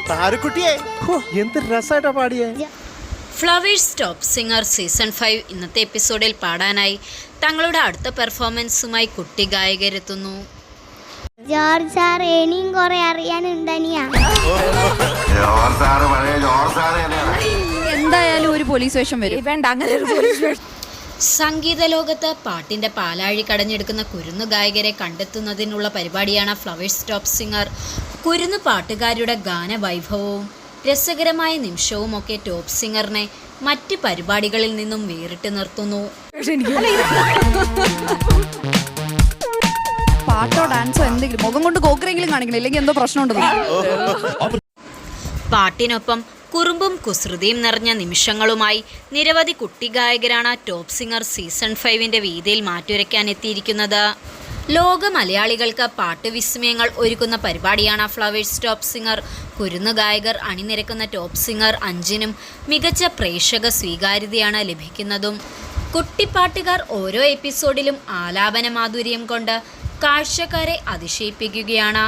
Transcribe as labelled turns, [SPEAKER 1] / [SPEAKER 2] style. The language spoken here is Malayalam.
[SPEAKER 1] താരക്കുട്ടിയെ എന്ത് രസമായിട്ടാ പാടിയേ.
[SPEAKER 2] ഫ്ലവേഴ്സ് ടോപ്പ് സിംഗർ സീസൺ 5 ഇന്നത്തെ എപ്പിസോഡിൽ പാടാനായി തങ്ങളുടെ അടുത്ത പെർഫോമൻസുമായി കുട്ടി ഗായകരെത്തുന്നു.
[SPEAKER 3] ജോർജ് സാർ എനിയും കുറെ അറിയാനുണ്ടനിയാ.
[SPEAKER 4] എന്തായാലും ഒരു പോലീസ് വേഷം വരും. വേണ്ട, അങ്ങനെ ഒരു പോലീസ് വേഷം.
[SPEAKER 2] സംഗീത ലോകത്ത് പാട്ടിന്റെ പാലാഴി കടഞ്ഞെടുക്കുന്ന കുരുന്നു ഗായകരെ കണ്ടെത്തുന്നതിനുള്ള പരിപാടിയാണ് ഫ്ലവേഴ്സ് ടോപ്പ് സിംഗർ. കുരുന്നു പാട്ടുകാരുടെ ഗാനവൈഭവവും രസകരമായ നിമിഷവുമൊക്കെ ടോപ്പ് സിംഗറിനെ മറ്റ് പരിപാടികളിൽ നിന്നും വേറിട്ട് നിർത്തുന്നു.
[SPEAKER 4] പാട്ടോ ഡാൻസോ എന്തെങ്കിലും മുഖം കൊണ്ട് കോക്കറെങ്കിലും കാണിക്കണം, ഇല്ലെങ്കിൽ എന്തോ പ്രശ്നമുണ്ടോ.
[SPEAKER 2] പാട്ടിനൊപ്പം കുറുമ്പും കുസൃതിയും നിറഞ്ഞ നിമിഷങ്ങളുമായി നിരവധി കുട്ടി ഗായകരാണ് ടോപ്പ് സിംഗർ സീസൺ 5 വേദിയിൽ മാറ്റുരയ്ക്കാൻ എത്തിയിരിക്കുന്നത്. ലോക മലയാളികൾക്ക് പാട്ടുവിസ്മയങ്ങൾ ഒരുക്കുന്ന പരിപാടിയാണ് ഫ്ലവേഴ്സ് ടോപ്പ് സിംഗർ. കുരുന്നു ഗായകർ അണിനിരക്കുന്ന ടോപ്പ് സിംഗർ 5-നും മികച്ച പ്രേക്ഷക സ്വീകാര്യതയാണ് ലഭിക്കുന്നതും. കുട്ടിപ്പാട്ടുകാർ ഓരോ എപ്പിസോഡിലും ആലാപന മാധുര്യം കൊണ്ട് കാഴ്ചക്കാരെ അതിശയിപ്പിക്കുകയാണ്.